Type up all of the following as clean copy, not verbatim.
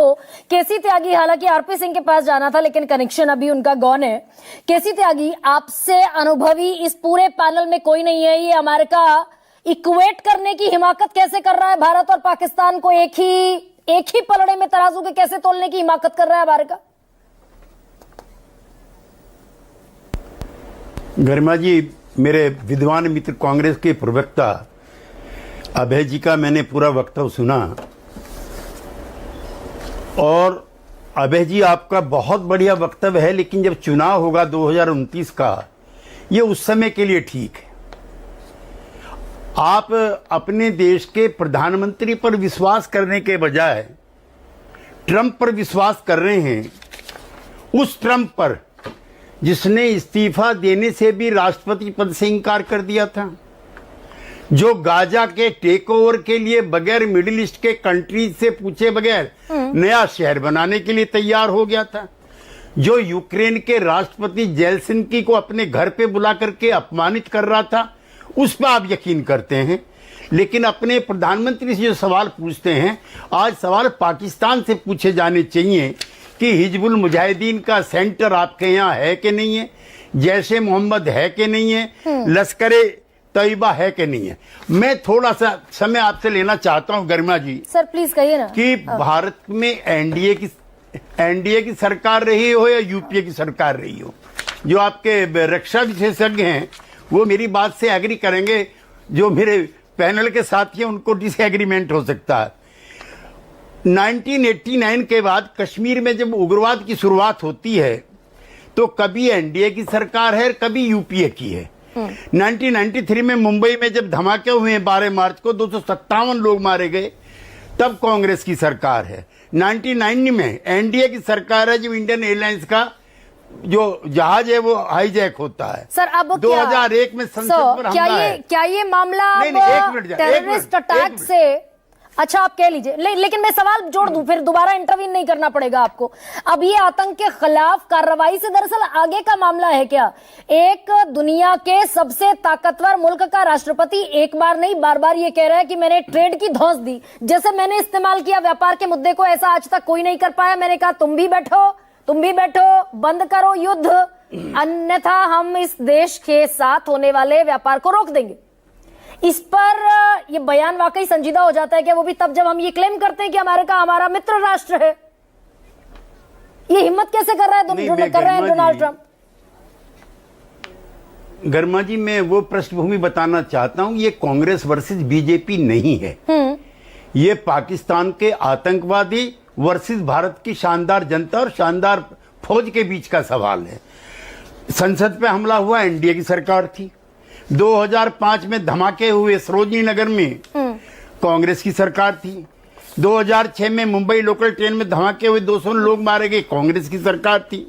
तो केसी त्यागी, हालांकि आरपी सिंह के पास जाना था लेकिन कनेक्शन अभी उनका गॉन है। केसी त्यागी, आपसे अनुभवी इस पूरे पैनल में कोई नहीं है। ये अमेरिका इक्वेट करने की हिमाकत कैसे कर रहा है भारत और पाकिस्तान को, एक ही पलड़े में तराजू के कैसे तोलने की हिमाकत कर रहा है अमेरिका? गरिमा जी, मेरे विद्वान मित्र कांग्रेस के प्रवक्ता अभय जी का मैंने पूरा वक्तव्य सुना और अभय जी आपका बहुत बढ़िया वक्तव्य है, लेकिन जब चुनाव होगा 2029 का, ये उस समय के लिए ठीक है। आप अपने देश के प्रधानमंत्री पर विश्वास करने के बजाय ट्रंप पर विश्वास कर रहे हैं, उस ट्रंप पर जिसने इस्तीफा देने से भी राष्ट्रपति पद से इंकार कर दिया था, जो गाजा के टेक ओवर के लिए बगैर मिडिल ईस्ट के कंट्रीज से पूछे बगैर नया शहर बनाने के लिए तैयार हो गया था, जो यूक्रेन के राष्ट्रपति जेलेंस्की को अपने घर पे बुला करके अपमानित कर रहा था, उस पर आप यकीन करते हैं। लेकिन अपने प्रधानमंत्री से जो सवाल पूछते हैं, आज सवाल पाकिस्तान से पूछे जाने चाहिए कि हिजबुल मुजाहिदीन का सेंटर आपके यहाँ है कि नहीं है, जैशे मोहम्मद है कि नहीं है, लश्करे तैयबा है कि नहीं है। मैं थोड़ा सा समय आपसे लेना चाहता हूँ गरिमा जी। सर प्लीज कहिए ना कि भारत में एनडीए की सरकार रही हो या यूपीए की सरकार रही हो, जो आपके रक्षा विशेषज्ञ हैं वो मेरी बात से एग्री करेंगे, जो मेरे पैनल के साथी हैं उनको डिसएग्रीमेंट हो सकता है। 1989 के बाद कश्मीर में जब उग्रवाद की शुरुआत होती है तो कभी एनडीए की सरकार है, कभी यूपीए की है। 1993 में मुंबई में जब धमाके हुए 12 मार्च को 257 लोग मारे गए, तब कांग्रेस की सरकार है। 1999 में एनडीए की सरकार है, जब इंडियन एयरलाइंस का जो जहाज है वो हाईजैक होता है। सर अब 2001 में संसद पर हमला है। क्या ये मामला टेररिस्ट अटैक से, अच्छा आप कह लीजिए, लेकिन मैं सवाल जोड़ दूं, फिर दोबारा इंटरवीन नहीं करना पड़ेगा आपको। अब ये आतंक के खिलाफ कार्रवाई से दरअसल आगे का मामला है क्या? एक दुनिया के सबसे ताकतवर मुल्क का राष्ट्रपति एक बार नहीं बार बार ये कह रहा है कि मैंने ट्रेड की धौंस दी, जैसे मैंने इस्तेमाल किया व्यापार के मुद्दे को, ऐसा आज तक कोई नहीं कर पाया। मैंने कहा तुम भी बैठो, बंद करो युद्ध, अन्यथा हम इस देश के साथ होने वाले व्यापार को रोक देंगे। इस पर ये बयान वाकई संजीदा हो जाता है कि वो भी तब जब हम ये क्लेम करते हैं कि अमेरिका हमारा मित्र राष्ट्र है। ये हिम्मत कैसे कर रहा है डोनाल्ड ट्रंप? गर्मा जी, मैं वो पृष्ठभूमि बताना चाहता हूं, ये कांग्रेस वर्सेस बीजेपी नहीं है। ये पाकिस्तान के आतंकवादी वर्सेस भारत की शानदार जनता और शानदार फौज के बीच का सवाल है। संसद पे हमला हुआ, एनडीए की सरकार थी। 2005 में धमाके हुए सरोजनी नगर में, कांग्रेस की सरकार थी। 2006 में मुंबई लोकल ट्रेन में धमाके हुए, 200 लोग मारे गए, कांग्रेस की सरकार थी।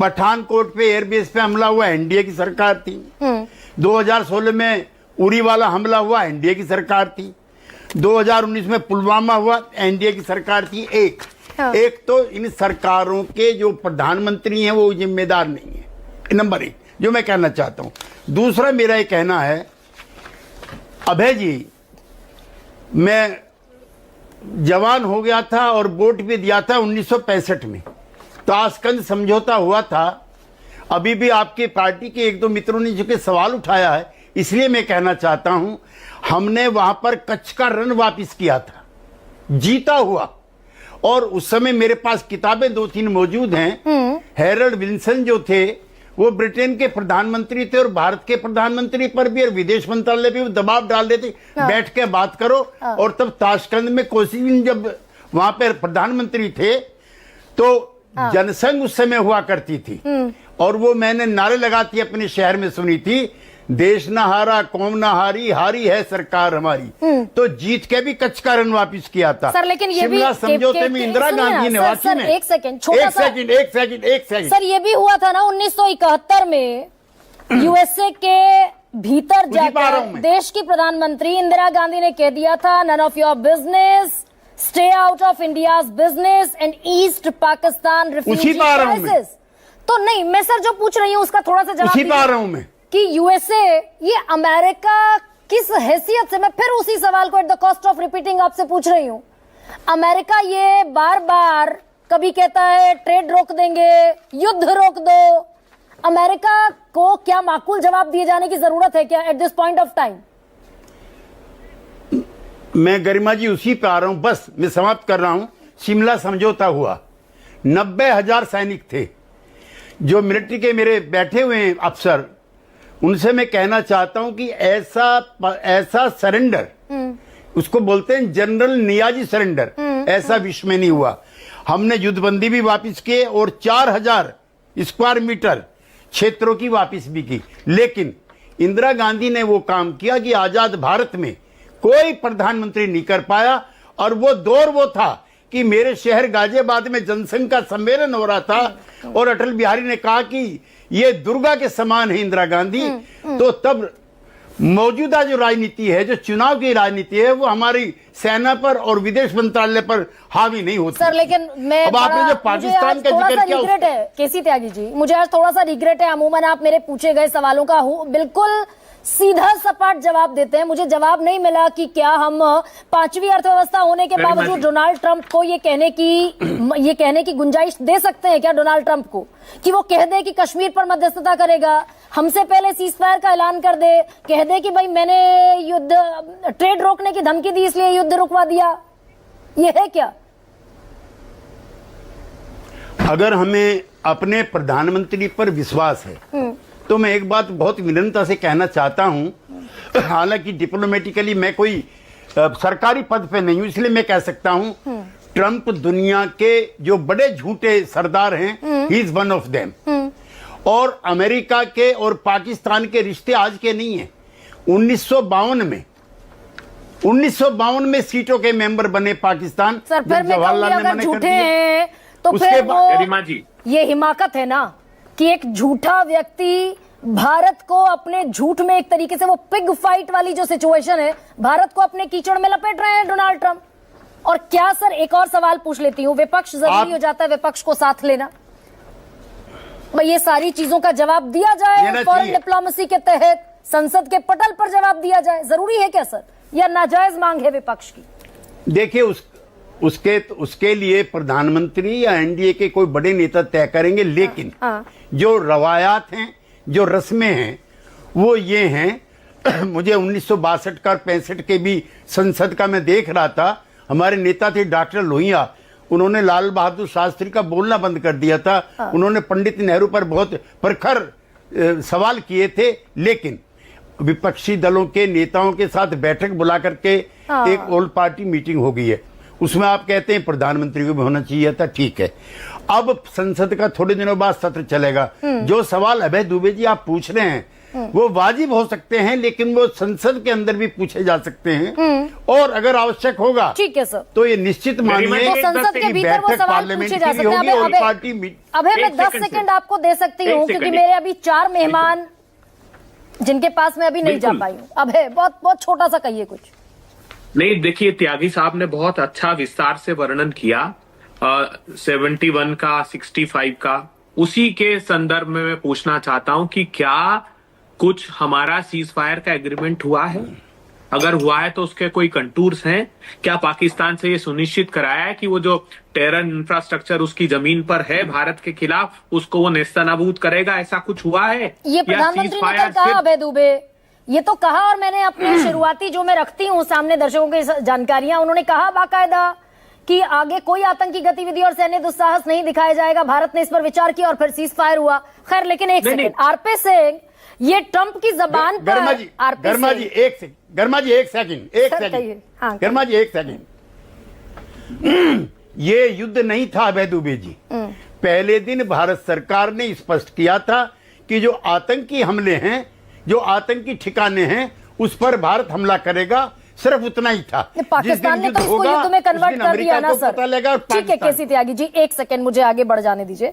पठानकोट पे एयरबेस पे हमला हुआ, एनडीए की सरकार थी। 2016 में उरी वाला हमला हुआ, एनडीए की सरकार थी। 2019 में पुलवामा हुआ, एनडीए की सरकार थी। एक तो इन सरकारों के जो प्रधानमंत्री हैं वो जिम्मेदार नहीं है, नंबर 1 जो मैं कहना चाहता हूं। दूसरा मेरा ये कहना है, अभय जी, मैं जवान हो गया था और वोट भी दिया था 1965 में, ताशकंद समझौता हुआ था। अभी भी आपकी पार्टी के एक दो मित्रों ने जो कि सवाल उठाया है, इसलिए मैं कहना चाहता हूं, हमने वहां पर कच्छ का रण वापस किया था, जीता हुआ। और उस समय मेरे पास किताबें 2-3 मौजूद हैं। हैरोल्ड विल्सन जो थे वो ब्रिटेन के प्रधानमंत्री थे और भारत के प्रधानमंत्री पर भी और विदेश मंत्रालय भी दबाव डाल देते, बैठ के बात करो। और तब ताशकंद में कोसिगिन जब वहां पर प्रधानमंत्री थे तो जनसंघ उस समय हुआ करती थी, और वो मैंने नारे लगाती अपने शहर में सुनी थी, देश न हारा कौम न हारी, हारी है सरकार हमारी। तो जीत के भी कच्छ का रण वापिस किया था। सर लेकिन ये भी समझौते में इंदिरा गांधी ने वाकई में एक सेकंड सर, ये भी हुआ था ना 1971 में यूएसए के भीतर जाकर देश की प्रधानमंत्री इंदिरा गांधी ने कह दिया था, none of your business, stay out of India's business and East Pakistan refugee crisis. तो नहीं, मैं सर जो पूछ रही हूँ उसका थोड़ा सा जवाब उसी पा रहा हूं मैं कि यूएसए, ये अमेरिका किस हैसियत से, मैं फिर उसी सवाल को at the cost of repeating आपसे पूछ रही हूं, अमेरिका ये बार बार कभी कहता है ट्रेड रोक देंगे, युद्ध रोक दो। अमेरिका को क्या माकूल जवाब दिए जाने की जरूरत है क्या at this point of time? मैं गरिमा जी उसी पे आ रहा हूं, बस मैं समाप्त कर रहा हूं। शिमला समझौता हुआ, 90,000 सैनिक थे। जो मिलिट्री के मेरे बैठे हुए हैं अफसर, उनसे मैं कहना चाहता हूं कि ऐसा सरेंडर, उसको बोलते हैं जनरल नियाजी सरेंडर, ऐसा विश्व में नहीं हुआ। हमने युद्धबंदी भी वापस किए और 4,000 स्क्वायर मीटर क्षेत्रों की वापस भी की। लेकिन इंदिरा गांधी ने वो काम किया कि आजाद भारत में कोई प्रधानमंत्री नहीं कर पाया। और वो दौर वो था कि मेरे शहर गाजियाबाद में जनसंघ का सम्मेलन हो रहा था और अटल बिहारी ने कहा कि ये दुर्गा के समान है इंदिरा गांधी। तो तब मौजूदा जो राजनीति है, जो चुनाव की राजनीति है, वो हमारी सेना पर और विदेश मंत्रालय पर हावी नहीं होती। सर लेकिन मैं अब आपने जो पाकिस्तान का जिक्र किया, रिग्रेट है केसी त्यागी जी, मुझे आज थोड़ा सा रिग्रेट है। अमूमन आप मेरे पूछे गए सवालों का बिल्कुल सीधा सपाट जवाब देते हैं। मुझे जवाब नहीं मिला कि क्या हम पांचवी अर्थव्यवस्था होने के बावजूद डोनाल्ड ट्रंप को ये कहने की गुंजाइश दे सकते हैं क्या डोनाल्ड ट्रंप को कि वो कह दे कि कश्मीर पर मध्यस्थता करेगा, हमसे पहले सीज फायर का ऐलान कर दे, कह दे कि भाई मैंने ट्रेड रोकने की धमकी दी इसलिए युद्ध रुकवा दिया? ये है क्या? अगर हमें अपने प्रधानमंत्री पर विश्वास है तो मैं एक बात बहुत विनम्रता से कहना चाहता हूं। हालांकि डिप्लोमेटिकली मैं कोई सरकारी पद पे नहीं हूं, इसलिए मैं कह सकता हूं ट्रंप दुनिया के जो बड़े झूठे सरदार हैं, he is one of them. और अमेरिका के और पाकिस्तान के रिश्ते आज के नहीं है। 1952 में सीटों के मेंबर बने पाकिस्तान। सर फिर मैं कहूंगी अगर झूठे हैं तो फिर वो ये हिमाकत है ना कि एक झूठा व्यक्ति भारत को अपने झूठ में एक तरीके से वो पिग फाइट वाली जो सिचुएशन है, भारत को अपने कीचड़ में लपेट रहे हैं डोनाल्ड ट्रंप। और क्या सर, एक और सवाल पूछ लेती हूँ, विपक्ष जरूरी हो जाता है विपक्ष को साथ लेना? भाई ये सारी चीजों का जवाब दिया जाए फॉरेन डिप्लोमेसी के तहत, संसद के पटल पर जवाब दिया जाए, जरूरी है क्या सर, या नाजायज मांग है विपक्ष की? देखिए उसके लिए प्रधानमंत्री या एनडीए के कोई बड़े नेता तय करेंगे। लेकिन जो रवायात हैं, जो रस्में हैं, वो ये हैं। मुझे 1962 का 65 के भी संसद का मैं देख रहा था। हमारे नेता थे डॉक्टर लोहिया, उन्होंने लाल बहादुर शास्त्री का बोलना बंद कर दिया था। उन्होंने पंडित नेहरू पर बहुत प्रखर सवाल किए थे। लेकिन विपक्षी दलों के नेताओं के साथ बैठक बुला करके एक ऑल पार्टी मीटिंग हो गई है, उसमें आप कहते हैं प्रधानमंत्री को भी होना चाहिए था। ठीक है, अब संसद का थोड़े दिनों बाद सत्र चलेगा। जो सवाल अभय दुबे जी आप पूछ रहे हैं वो वाजिब हो सकते हैं, लेकिन वो संसद के अंदर भी पूछे जा सकते हैं। और अगर आवश्यक होगा, ठीक है सर, तो ये निश्चित मानिए तो संसद के भीतर वो सवाल पूछे जा सकते हैं। ऑल पार्टी अभय मैं 10 सेकंड आपको दे सकती हूँ क्योंकि मेरे अभी 4 मेहमान जिनके पास मैं अभी नहीं जा पाई हूँ। अभय बहुत छोटा सा कहिए कुछ। नहीं, देखिए त्यागी साहब ने बहुत अच्छा विस्तार से वर्णन किया 71 का, 65 का। उसी के संदर्भ में मैं पूछना चाहता हूं कि क्या कुछ हमारा सीज फायर का एग्रीमेंट हुआ है? अगर हुआ है तो उसके कोई कंटूर्स हैं? क्या पाकिस्तान से ये सुनिश्चित कराया है कि वो जो टेरर इंफ्रास्ट्रक्चर उसकी जमीन पर है भारत के खिलाफ, उसको वो नेस्तनाबूद करेगा? ऐसा कुछ हुआ है? ये प्रधानमंत्री ने कल कहा अभय दुबे, ये तो कहा। और मैंने अपनी शुरुआती जो मैं रखती हूँ सामने दर्शकों की जानकारियां, उन्होंने कहा बाकायदा कि आगे कोई आतंकी गतिविधि और सैन्य दुस्साहस नहीं दिखाया जाएगा। भारत ने इस पर विचार किया और फिर सीज फायर हुआ। खैर, लेकिन एक सेकंड, आरपी सिंह, ये ट्रंप की जबान पर गर्मा जी एक सेकंड, ये युद्ध नहीं था अभय दुबे जी। पहले दिन भारत सरकार ने स्पष्ट किया था कि जो आतंकी हमले हैं, जो आतंकी ठिकाने हैं, उस पर भारत हमला करेगा। सिर्फ उतना ही था। पाकिस्तान ने तो इसको युद्ध में कन्वर्ट कर दिया ना सर। ठीक है केसी त्यागी जी, एक सेकंड मुझे आगे बढ़ जाने दीजिए।